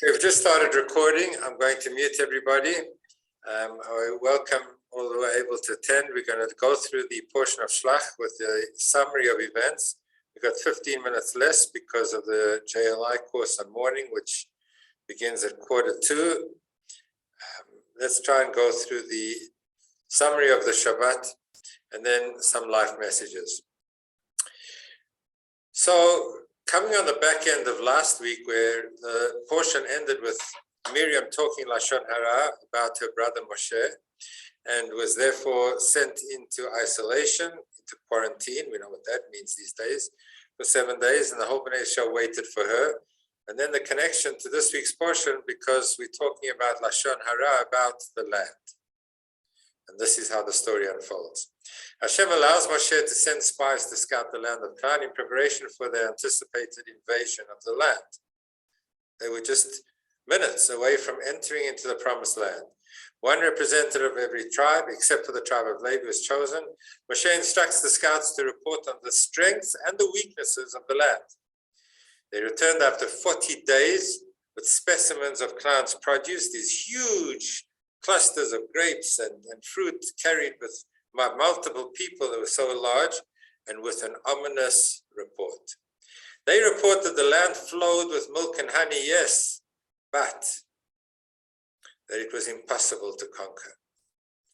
We've just started recording. I'm going to mute everybody. I welcome all who are able to attend. We're going to go through the portion of Shelach with the summary of events. We've got 15 minutes less because of the JLI course on morning, which begins at 1:45. Let's try and go through the summary of the Shabbat and then some life messages. So, coming on the back end of last week, where the portion ended with Miriam talking Lashon Hara about her brother Moshe, and was therefore sent into isolation, into quarantine. We know what that means these days, for 7 days, and the whole Bnei Israel waited for her. And then the connection to this week's portion, because we're talking about Lashon Hara, about the land. And this is how the story unfolds. Hashem allows Moshe to send spies to scout the land of Canaan in preparation for their anticipated invasion of the land. They were just minutes away from entering into the promised land. One representative of every tribe, except for the tribe of Levi, was chosen. Moshe instructs the scouts to report on the strengths and the weaknesses of the land. They returned after 40 days with specimens of Canaan's produce, these huge clusters of grapes and fruit carried with multiple people that were so large, and with an ominous report. They report that the land flowed with milk and honey, yes, but that it was impossible to conquer.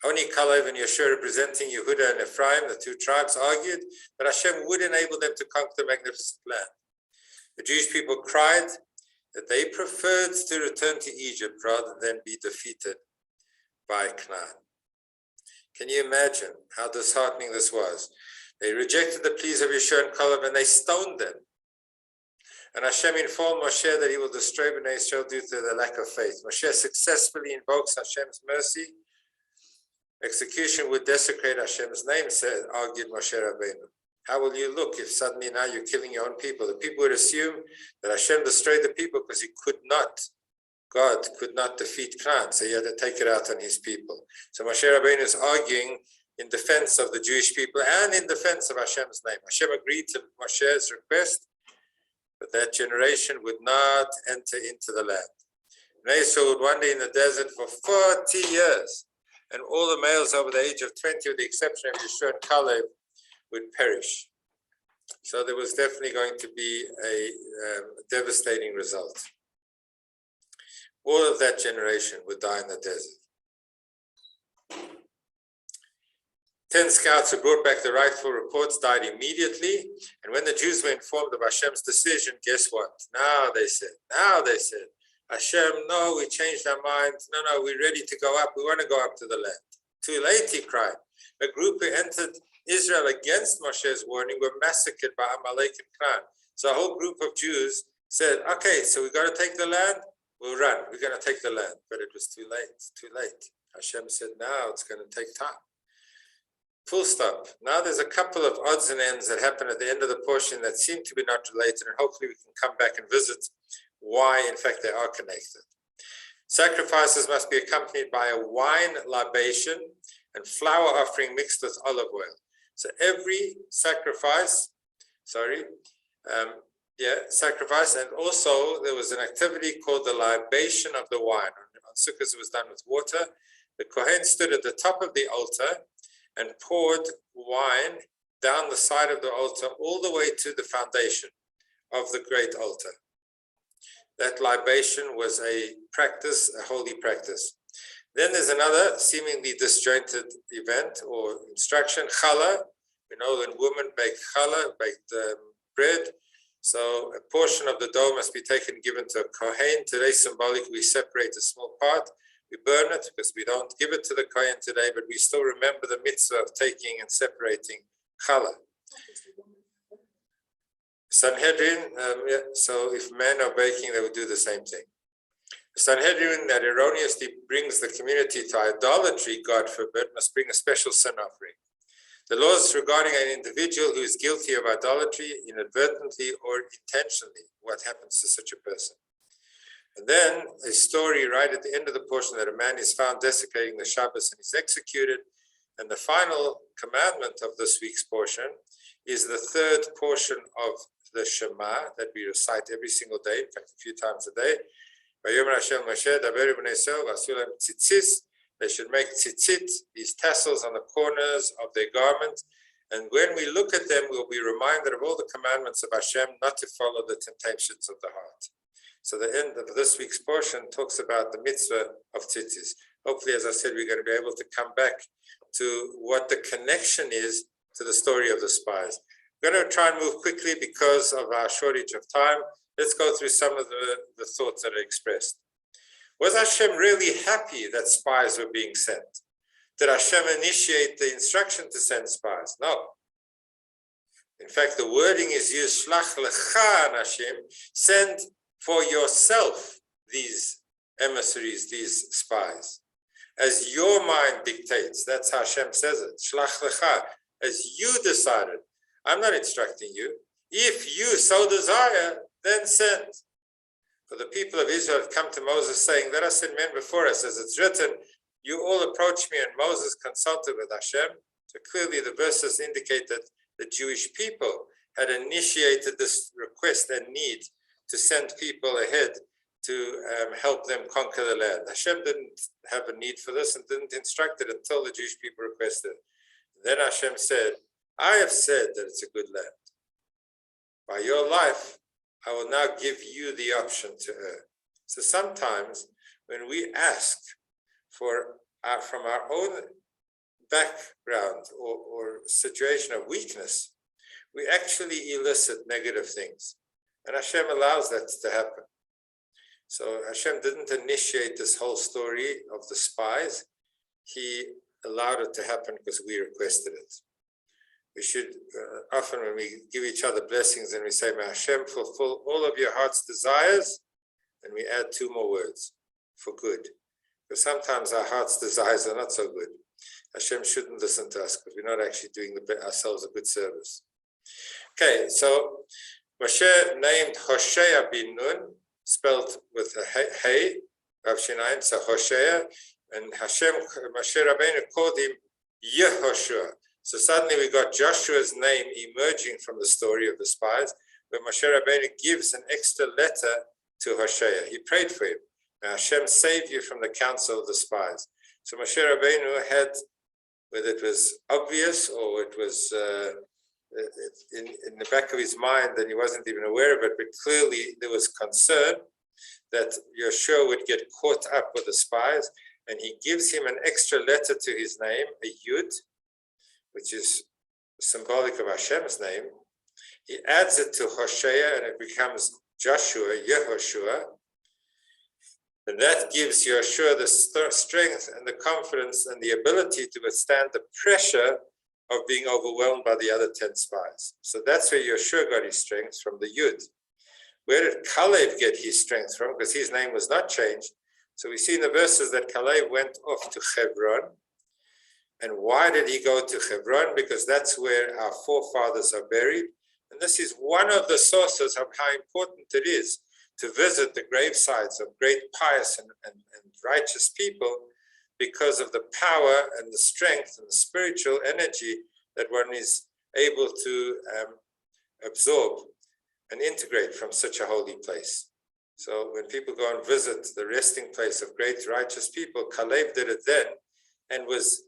Only Caleb and Yeshua, representing Yehuda and Ephraim, the two tribes, argued that Hashem would enable them to conquer the magnificent land. The Jewish people cried that they preferred to return to Egypt rather than be defeated by Canaan. Can you imagine how disheartening this was? They rejected the pleas of Yeshua and Caleb, and they stoned them. And Hashem informed Moshe that he will destroy Bnei Israel due to their lack of faith. Moshe successfully invokes Hashem's mercy. Execution would desecrate Hashem's name, argued Moshe Rabbeinu. How will you look if suddenly now you're killing your own people? The people would assume that Hashem destroyed the people because God could not defeat Canaan, so he had to take it out on his people. So Moshe Rabbeinu is arguing in defense of the Jewish people and in defense of Hashem's name. Hashem agreed to Moshe's request, but that generation would not enter into the land. Bnei Israel would wander in the desert for 40 years, and all the males over the age of 20, with the exception of Yeshua and Caleb, would perish. So there was definitely going to be a devastating result. All of that generation would die in the desert. 10 scouts who brought back the rightful reports died immediately. And when the Jews were informed of Hashem's decision, guess what? Now they said, Hashem, no, we changed our minds. No, we're ready to go up. We want to go up to the land. Too late, he cried. A group who entered Israel against Moshe's warning were massacred by Amalek and Canaan. So a whole group of Jews said, okay, so we got to take the land. We'll run. We're going to take the land. But it was too late. Hashem said, now it's going to take time. Full stop. Now there's a couple of odds and ends that happen at the end of the portion that seem to be not related, and hopefully we can come back and visit why, in fact, they are connected. Sacrifices must be accompanied by a wine libation and flour offering mixed with olive oil. So every sacrifice, and also there was an activity called the libation of the wine. On Sukkot it was done with water. The Kohen stood at the top of the altar and poured wine down the side of the altar all the way to the foundation of the great altar. That libation was a practice, a holy practice. Then there's another seemingly disjointed event or instruction, challah. We know when women bake challah, baked bread. So a portion of the dough must be taken and given to a Kohen. Today, symbolically, we separate a small part. We burn it because we don't give it to the Kohen today, but we still remember the mitzvah of taking and separating challah. Sanhedrin, so if men are baking, they would do the same thing. The Sanhedrin that erroneously brings the community to idolatry, God forbid, must bring a special sin offering. The laws regarding an individual who is guilty of idolatry, inadvertently or intentionally, what happens to such a person? And then a story right at the end of the portion that a man is found desecrating the Shabbos and is executed. And the final commandment of this week's portion is the third portion of the Shema that we recite every single day, in fact, a few times a day. Vayomer Hashem Moshe, Daber b'nei Yisrael, v'asu lehem tzitzis. They should make tzitzit, these tassels on the corners of their garment. And when we look at them, we'll be reminded of all the commandments of Hashem, not to follow the temptations of the heart. So the end of this week's portion talks about the mitzvah of tzitzis. Hopefully, as I said, we're going to be able to come back to what the connection is to the story of the spies. We're going to try and move quickly because of our shortage of time. Let's go through some of the thoughts that are expressed. Was Hashem really happy that spies were being sent? Did Hashem initiate the instruction to send spies? No. In fact, the wording is used, Shlach lecha Hashem, send for yourself these emissaries, these spies. As your mind dictates, that's how Hashem says it. Shlach lecha, as you decided. I'm not instructing you. If you so desire, then send. For the people of Israel had come to Moses saying, let us send men before us, as it's written, you all approach me, and Moses consulted with Hashem. So clearly the verses indicate that the Jewish people had initiated this request and need to send people ahead to help them conquer the land. Hashem didn't have a need for this and didn't instruct it until the Jewish people requested it. Then Hashem said, I have said that it's a good land. By your life, I will now give you the option to err. So sometimes when we ask for from our own background or situation of weakness, we actually elicit negative things. And Hashem allows that to happen. So Hashem didn't initiate this whole story of the spies. He allowed it to happen because we requested it. We should often, when we give each other blessings and we say, may Hashem fulfill all of your heart's desires, and we add two more words, for good. Because sometimes our heart's desires are not so good. Hashem shouldn't listen to us because we're not actually doing ourselves a good service. Okay, so Moshe named Hoshea bin Nun, spelled with a hey, Rav Shinaim, so Hoshea, and Moshe Rabbeinu called him Yehoshua. So suddenly we got Joshua's name emerging from the story of the spies, where Moshe Rabbeinu gives an extra letter to Hoshea. He prayed for him. May Hashem save you from the counsel of the spies. So Moshe Rabbeinu had, whether it was obvious or it was in the back of his mind and he wasn't even aware of it, but clearly there was concern that Yeshua would get caught up with the spies, and he gives him an extra letter to his name, a Yud, which is symbolic of Hashem's name. He adds it to Hoshea and it becomes Joshua, Yehoshua. And that gives Yeshua the strength and the confidence and the ability to withstand the pressure of being overwhelmed by the other 10 spies. So that's where Yeshua got his strength, from the Yud. Where did Caleb get his strength from? Because his name was not changed. So we see in the verses that Caleb went off to Hebron. And why did he go to Hebron? Because that's where our forefathers are buried. And this is one of the sources of how important it is to visit the gravesites of great pious and righteous people, because of the power and the strength and the spiritual energy that one is able to absorb and integrate from such a holy place. So when people go and visit the resting place of great righteous people, Caleb did it then and was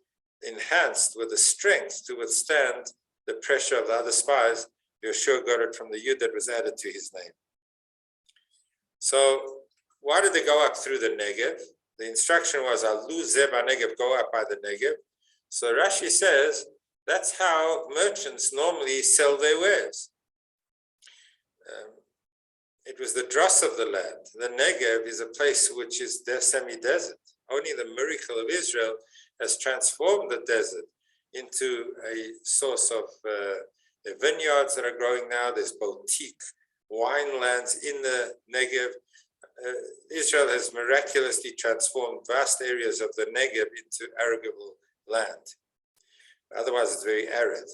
enhanced with the strength to withstand the pressure of the other spies. Yeshua got it from the Yud that was added to his name. So why did they go up through the Negev? The instruction was, Alu Zeba Negev, go up by the Negev. So Rashi says that's how merchants normally sell their wares. It was the dross of the land. The Negev is a place which is semi-desert. Only the miracle of Israel has transformed the desert into a source of the vineyards that are growing now. There's boutique wine lands in the Negev. Israel has miraculously transformed vast areas of the Negev into arable land. Otherwise, it's very arid.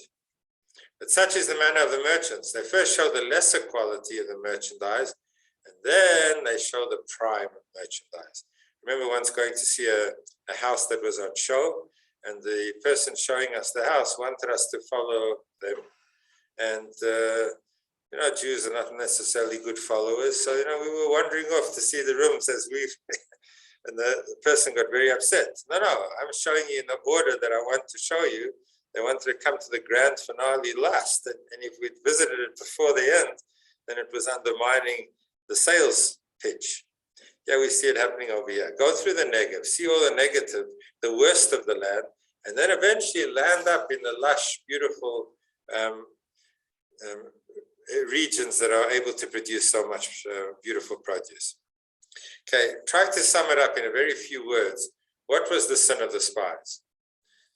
But such is the manner of the merchants. They first show the lesser quality of the merchandise, and then they show the prime merchandise. Remember once going to see a house that was on show, and the person showing us the house wanted us to follow them. And Jews are not necessarily good followers. So, we were wandering off to see the rooms as and the person got very upset. No, I'm showing you in the order that I want to show you. They wanted to come to the grand finale last. And if we'd visited it before the end, then it was undermining the sales pitch. Yeah, we see it happening over here. Go through the Negev, see all the negative, the worst of the land, and then eventually land up in the lush, beautiful regions that are able to produce so much beautiful produce. Okay, try to sum it up in a very few words. What was the sin of the spies?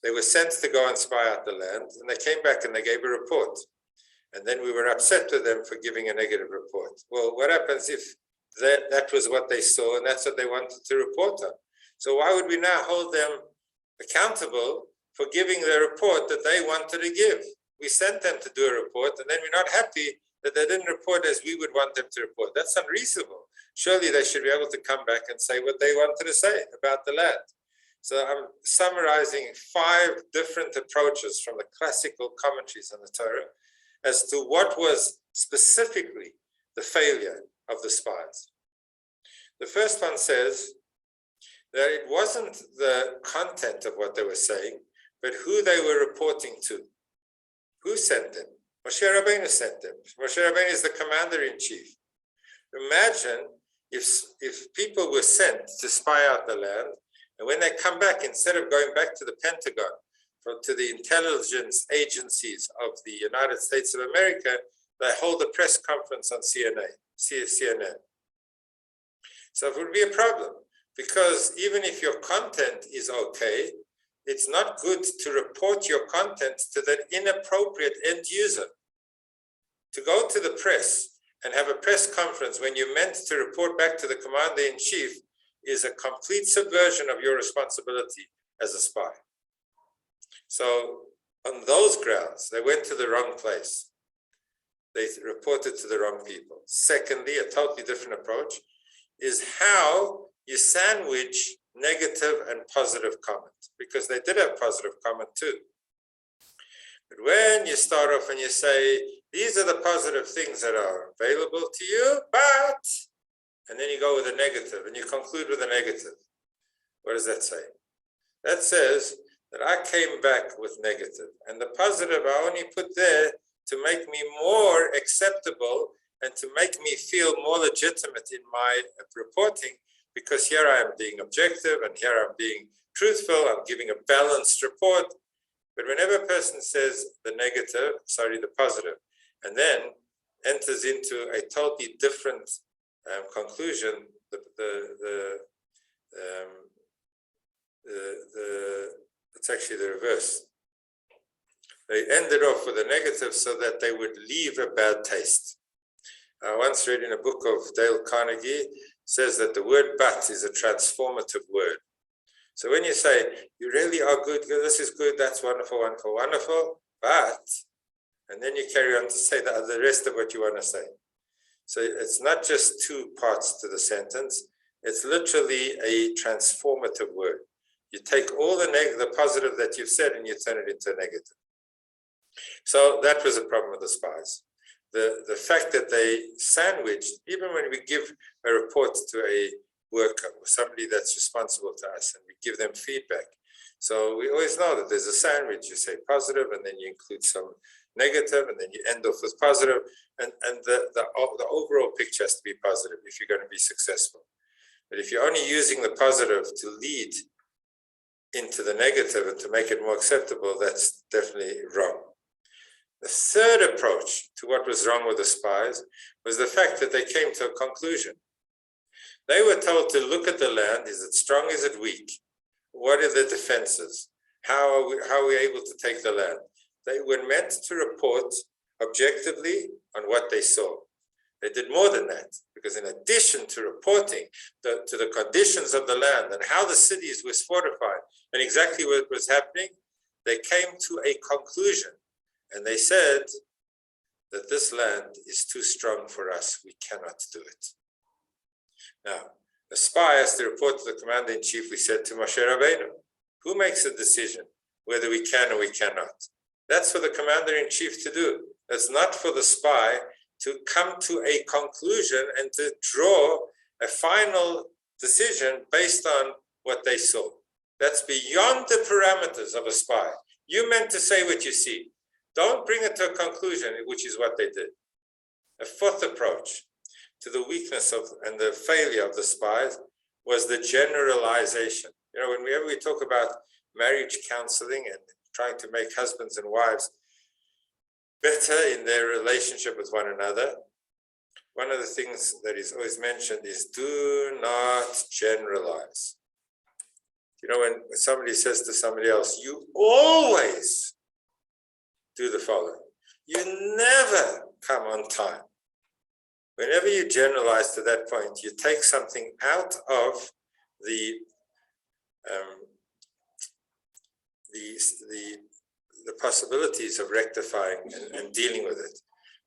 They were sent to go and spy out the land, and they came back and they gave a report. And then we were upset with them for giving a negative report. Well, what happens if that was what they saw and that's what they wanted to report on? So why would we now hold them accountable for giving the report that they wanted to give? We sent them to do a report, and then we're not happy that they didn't report as we would want them to report. That's unreasonable. Surely they should be able to come back and say what they wanted to say about the land. So I'm summarizing 5 different approaches from the classical commentaries on the Torah as to what was specifically the failure of the spies. The first one says that it wasn't the content of what they were saying, but who they were reporting to. Who sent them? Moshe Rabbeinu sent them. Moshe Rabbeinu is the commander-in-chief. Imagine if people were sent to spy out the land, and when they come back, instead of going back to the Pentagon, to the intelligence agencies of the United States of America, they hold a press conference on CNN. So it would be a problem, because even if your content is okay, it's not good to report your content to that inappropriate end user. To go to the press and have a press conference when you're meant to report back to the commander-in-chief is a complete subversion of your responsibility as a spy. So on those grounds, they went to the wrong place. They reported to the wrong people. Secondly, a totally different approach is how you sandwich negative and positive comment, because they did have positive comment too. But when you start off and you say, these are the positive things that are available to you, but, and then you go with a negative and you conclude with a negative. What does that say? That says that I came back with negative, and the positive I only put there to make me more acceptable and to make me feel more legitimate in my reporting, because here I am being objective and here I'm being truthful, I'm giving a balanced report. But whenever a person says the positive, and then enters into a totally different conclusion, it's actually the reverse. They ended off with a negative so that they would leave a bad taste. I once read in a book of Dale Carnegie, says that the word but is a transformative word. So when you say, you really are good, this is good, that's wonderful, wonderful, wonderful, but, and then you carry on to say the rest of what you want to say. So it's not just 2 parts to the sentence, it's literally a transformative word. You take all the positive that you've said and you turn it into a negative. So that was a problem with the spies. The fact that they sandwiched, even when we give a report to a worker or somebody that's responsible to us and we give them feedback. So we always know that there's a sandwich. You say positive and then you include some negative and then you end off with positive, and the overall picture has to be positive if you're going to be successful. But if you're only using the positive to lead into the negative and to make it more acceptable, that's definitely wrong. The third approach to what was wrong with the spies was the fact that they came to a conclusion. They were told to look at the land. Is it strong? Is it weak? What are the defenses? How are we able to take the land? They were meant to report objectively on what they saw. They did more than that, because in addition to reporting to the conditions of the land and how the cities were fortified and exactly what was happening, they came to a conclusion. And they said that this land is too strong for us. We cannot do it. Now, the spy has to report to the commander-in-chief. We said to Moshe Rabbeinu, who makes a decision whether we can or we cannot? That's for the commander-in-chief to do. That's not for the spy to come to a conclusion and to draw a final decision based on what they saw. That's beyond the parameters of a spy. You meant to say what you see. Don't bring it to a conclusion, which is what they did. A fourth approach to the weakness of and the failure of the spies was the generalization. You know, whenever we talk about marriage counseling and trying to make husbands and wives better in their relationship with one another, one of the things that is always mentioned is do not generalize. You know, when somebody says to somebody else, you always do the following. You never come on time. Whenever you generalize to that point, you take something out of the possibilities of rectifying and dealing with it.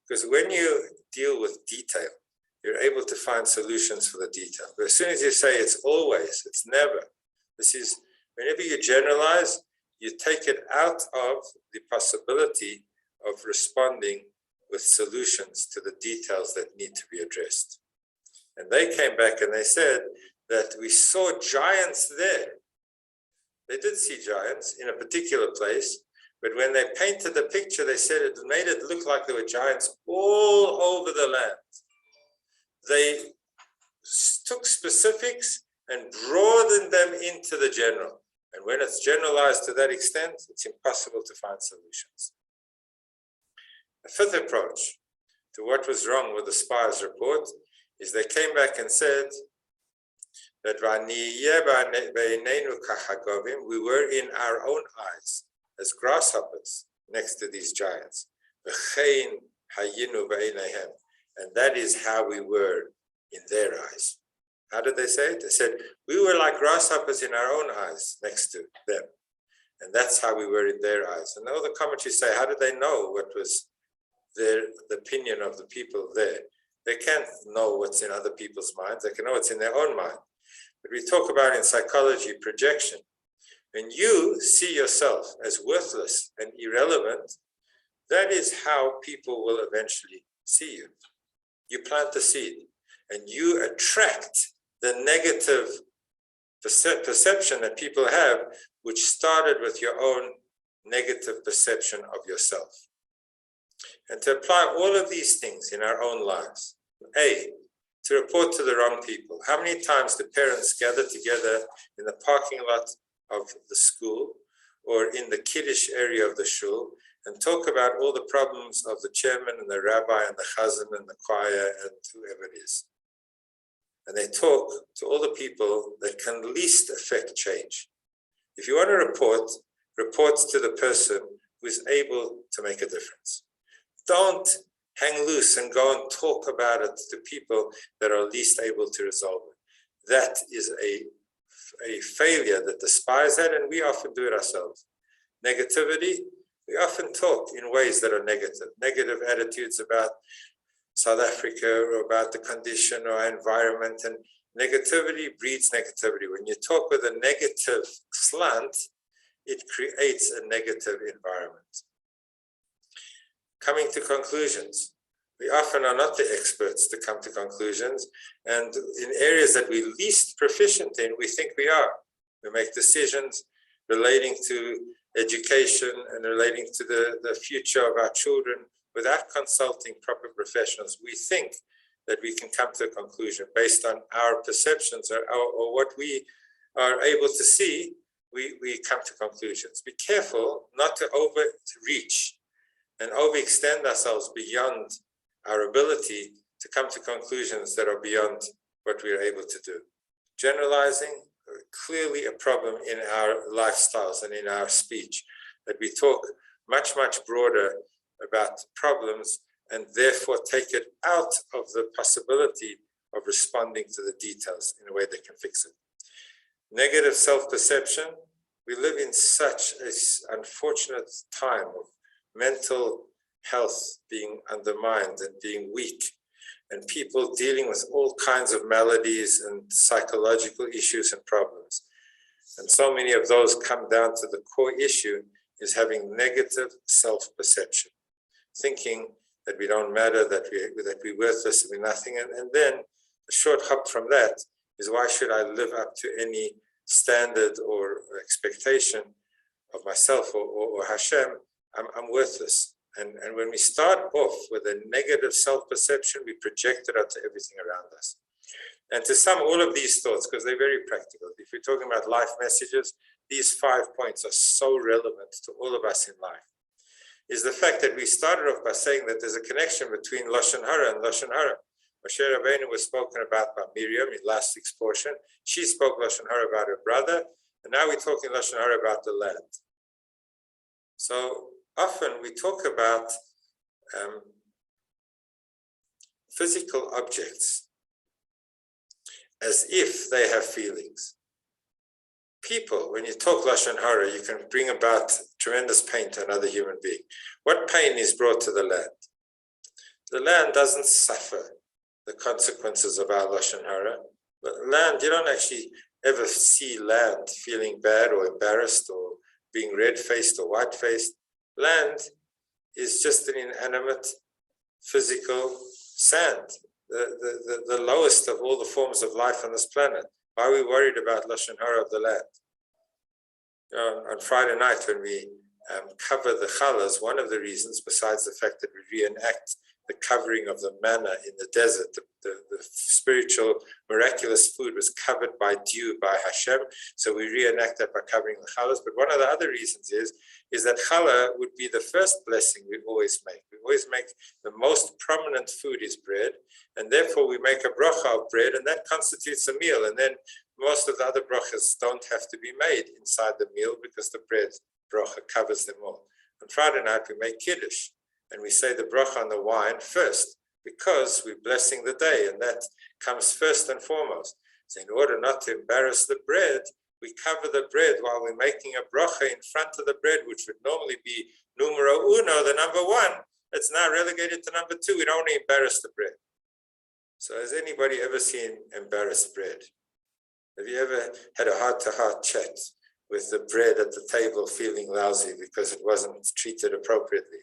Because when you deal with detail, you're able to find solutions for the detail. But as soon as you say it's always, it's never, this is, whenever you generalize, you take it out of the possibility of responding with solutions to the details that need to be addressed. And they came back and they said that we saw giants there. They did see giants in a particular place, but when they painted the picture, they said it made it look like there were giants all over the land. They took specifics and broadened them into the general. And when it's generalized to that extent, it's impossible to find solutions. A fifth approach to what was wrong with the spies' report is they came back and said that we were in our own eyes as grasshoppers next to these giants. And that is how we were in their eyes. How did they say it? They said, we were like grasshoppers in our own eyes next to them. And that's how we were in their eyes. And all the commentaries say, how did they know what was the opinion of the people there? They can't know what's in other people's minds. They can know what's in their own mind. But we talk about in psychology projection. When you see yourself as worthless and irrelevant, that is how people will eventually see you. You plant the seed and you attract the negative perception that people have, which started with your own negative perception of yourself. And to apply all of these things in our own lives. A, to report to the wrong people. How many times do parents gather together in the parking lot of the school or in the kiddush area of the shul and talk about all the problems of the chairman and the rabbi and the chazan and the choir and whoever it is? And they talk to all the people that can least affect change. If you want to report to the person who is able to make a difference. Don't hang loose and go and talk about it to people that are least able to resolve it. That is a failure that the spies had, and we often do it ourselves. Negativity, we often talk in ways that are negative. Negative attitudes about South Africa or about the condition or environment, and negativity breeds negativity. When you talk with a negative slant, it creates a negative environment. Coming to conclusions. We often are not the experts to come to conclusions, and in areas that we're least proficient in, we think we are. We make decisions relating to education and relating to the future of our children without consulting proper professionals. We think that we can come to a conclusion based on our perceptions or what we are able to see. We come to conclusions. Be careful not to overreach and overextend ourselves beyond our ability to come to conclusions that are beyond what we are able to do. Generalizing, clearly a problem in our lifestyles and in our speech, that we talk much, much broader about problems and therefore take it out of the possibility of responding to the details in a way that can fix it. Negative self-perception, we live in such an unfortunate time of mental health being undermined and being weak, and people dealing with all kinds of maladies and psychological issues and problems. And so many of those come down to the core issue is having negative self-perception, thinking that we don't matter, that we're worthless, and we're nothing. And then a short hop from that is, why should I live up to any standard or expectation of myself or Hashem? I'm worthless. And when we start off with a negative self-perception, we project it onto everything around us. And to sum all of these thoughts, because they're very practical, if you're talking about life messages, these 5 points are so relevant to all of us in life, is the fact that we started off by saying that there's a connection between Lashon Hara and Lashon Hara. Moshe Rabbeinu was spoken about by Miriam in last week's portion. She spoke Lashon Hara about her brother, and now we're talking Lashon Hara about the land. So often we talk about physical objects as if they have feelings. People, when you talk Lashon Hara, you can bring about tremendous pain to another human being. What pain is brought to the land? The land doesn't suffer the consequences of our Lashon Hara. But land, you don't actually ever see land feeling bad or embarrassed or being red-faced or white-faced. Land is just an inanimate, physical sand, the lowest of all the forms of life on this planet. Why are we worried about Lashon Hara of the land? You know, on Friday night when we cover the challahs, one of the reasons, besides the fact that we reenact the covering of the manna in the desert, the spiritual, miraculous food was covered by dew by Hashem, so we reenact that by covering the challahs. But one of the other reasons is that challah would be the first blessing we always make. We always make the most prominent food is bread, and therefore we make a bracha of bread, and that constitutes a meal. And then most of the other brachas don't have to be made inside the meal because the bread bracha covers them all. On Friday night we make kiddush, and we say the bracha on the wine first because we're blessing the day, and that comes first and foremost. So in order not to embarrass the bread, we cover the bread while we're making a bracha in front of the bread, which would normally be numero uno, the number one. It's now relegated to number two. We don't want to embarrass the bread. So has anybody ever seen embarrassed bread? Have you ever had a heart-to-heart chat with the bread at the table feeling lousy because it wasn't treated appropriately?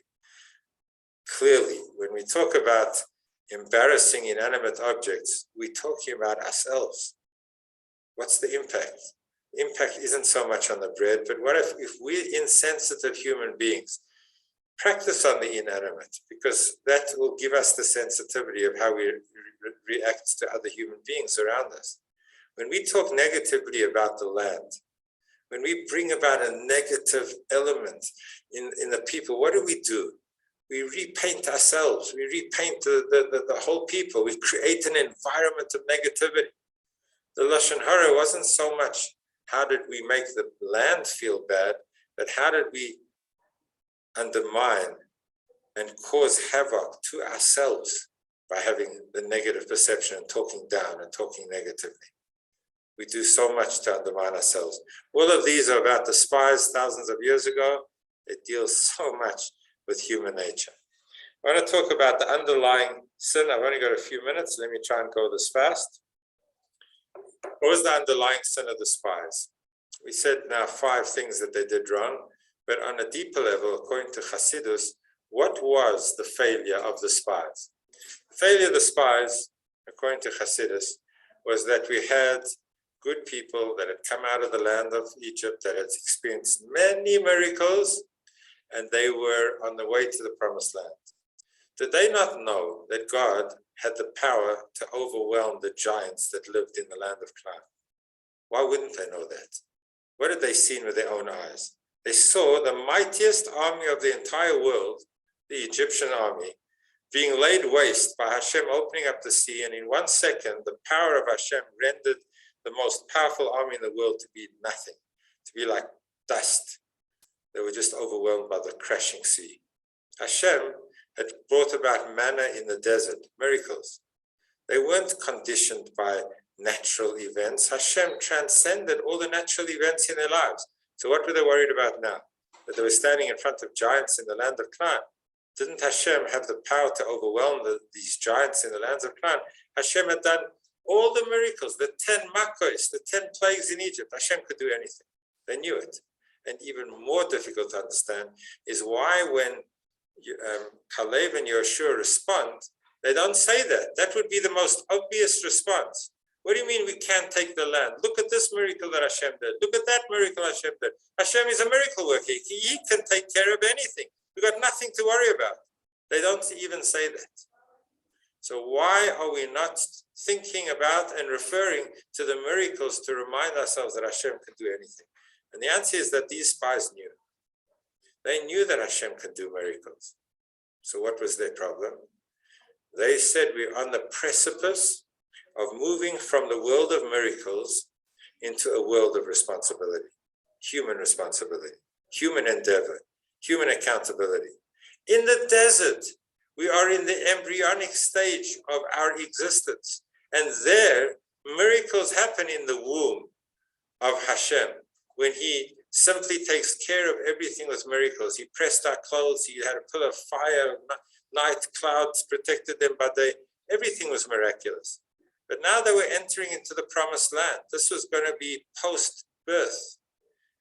Clearly, when we talk about embarrassing inanimate objects, we're talking about ourselves. What's the impact? The impact isn't so much on the bread, but what if we're insensitive human beings? Practice on the inanimate, because that will give us the sensitivity of how we react to other human beings around us. When we talk negatively about the land, when we bring about a negative element in the people, what do? We repaint ourselves. We repaint the whole people. We create an environment of negativity. The Lashon Hara wasn't so much how did we make the land feel bad, but how did we undermine and cause havoc to ourselves by having the negative perception and talking down and talking negatively. We do so much to undermine ourselves. All of these are about the spies thousands of years ago. It deals so much with human nature. I want to talk about the underlying sin. I've only got a few minutes. Let me try and go this fast. What was the underlying sin of the spies? We said now 5 things that they did wrong, but on a deeper level, according to Hasidus, what was the failure of the spies? The failure of the spies, according to Hasidus, was that we had good people that had come out of the land of Egypt, that had experienced many miracles, and they were on the way to the promised land. Did they not know that God had the power to overwhelm the giants that lived in the land of Canaan? Why wouldn't they know that? What had they seen with their own eyes? They saw the mightiest army of the entire world, the Egyptian army, being laid waste by Hashem opening up the sea, and in 1 second, the power of Hashem rendered the most powerful army in the world to be nothing, to be like dust. They were just overwhelmed by the crashing sea. Hashem had brought about manna in the desert, miracles. They weren't conditioned by natural events. Hashem transcended all the natural events in their lives. So what were they worried about now? That they were standing in front of giants in the land of Canaan. Didn't Hashem have the power to overwhelm these giants in the lands of Canaan? Hashem had done all the miracles, the 10 makos, the 10 plagues in Egypt. Hashem could do anything. They knew it. And even more difficult to understand is why when Kalev and Yoshua respond, they don't say that. That would be the most obvious response. What do you mean we can't take the land? Look at this miracle that Hashem did. Look at that miracle Hashem did. Hashem is a miracle worker. He can take care of anything. We've got nothing to worry about. They don't even say that. So why are we not thinking about and referring to the miracles to remind ourselves that Hashem can do anything? And the answer is that these spies knew. They knew that Hashem can do miracles. So what was their problem? They said we're on the precipice of moving from the world of miracles into a world of responsibility, human responsibility, human endeavor, human accountability. In the desert, we are in the embryonic stage of our existence. And there, miracles happen in the womb of Hashem when He simply takes care of everything with miracles. He pressed our clothes, He had a pillar of fire, night clouds protected them by day. Everything was miraculous. But now they were entering into the promised land. This was going to be post-birth.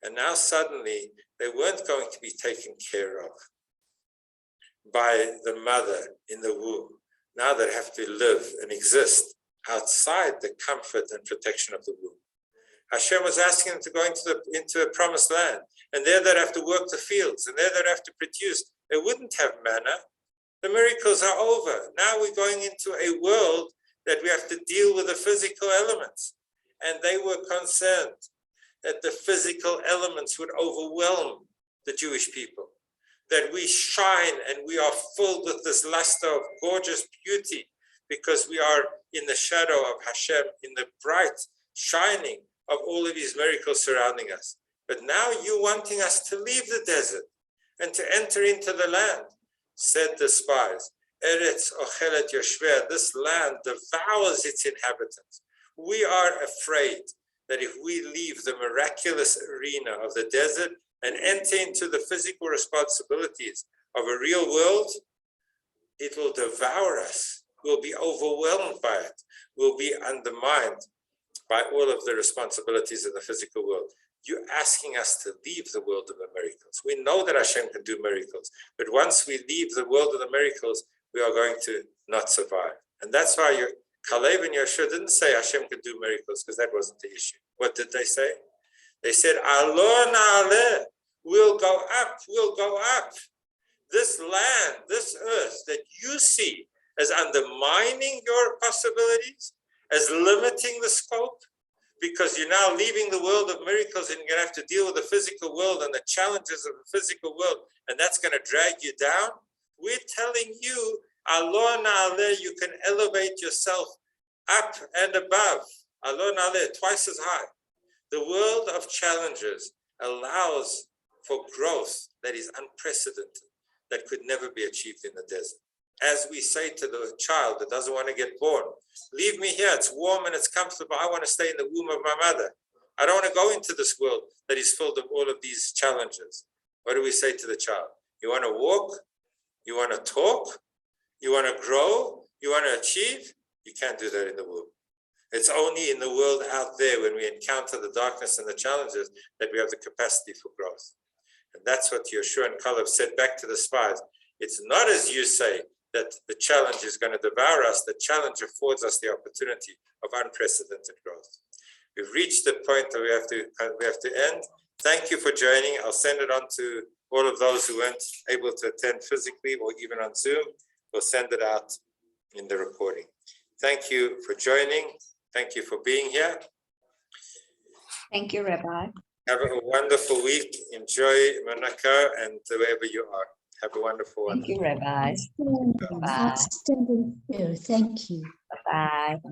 And now suddenly they weren't going to be taken care of by the mother in the womb. Now they have to live and exist outside the comfort and protection of the womb. Hashem was asking them to go into a promised land. And there they'd have to work the fields. And there they'd have to produce. They wouldn't have manna. The miracles are over. Now we're going into a world that we have to deal with the physical elements. And they were concerned that the physical elements would overwhelm the Jewish people, that we shine and we are filled with this luster of gorgeous beauty because we are in the shadow of Hashem, in the bright shining of all of His miracles surrounding us. But now you're wanting us to leave the desert and to enter into the land, said the spies. Eretz ochelet yoshveh, this land devours its inhabitants. We are afraid that if we leave the miraculous arena of the desert and enter into the physical responsibilities of a real world, it will devour us. We'll be overwhelmed by it. We'll be undermined by all of the responsibilities in the physical world. You're asking us to leave the world of the miracles. We know that Hashem can do miracles, but once we leave the world of the miracles, we are going to not survive. And that's why Kalev and Yoshua didn't say Hashem can do miracles, because that wasn't the issue. What did they say? They said, Alo na'aleh, we'll go up, we'll go up. This land, this earth that you see as undermining your possibilities, as limiting the scope, because you're now leaving the world of miracles and you're going to have to deal with the physical world and the challenges of the physical world, and that's going to drag you down. We're telling you, Alo na'aleh, you can elevate yourself up and above. Alo na'aleh, twice as high. The world of challenges allows for growth that is unprecedented, that could never be achieved in the desert. As we say to the child that doesn't want to get born, leave me here, it's warm and it's comfortable, I want to stay in the womb of my mother. I don't want to go into this world that is filled of all of these challenges. What do we say to the child? You want to walk? You want to talk? You want to grow? You want to achieve? You can't do that in the womb. It's only in the world out there, when we encounter the darkness and the challenges, that we have the capacity for growth. And that's what Yoshua and Caleb said back to the spies. It's not as you say that the challenge is going to devour us. The challenge affords us the opportunity of unprecedented growth. We've reached the point that we have to end. Thank you for joining. I'll send it on to all of those who weren't able to attend physically or even on Zoom. We'll send it out in the recording. Thank you for joining. Thank you for being here. Thank you, Rabbi. Have a wonderful week. Enjoy Monaco and wherever you are. Have a wonderful one. Thank you, Rabbi. Bye. Outstanding. Thank you. Bye.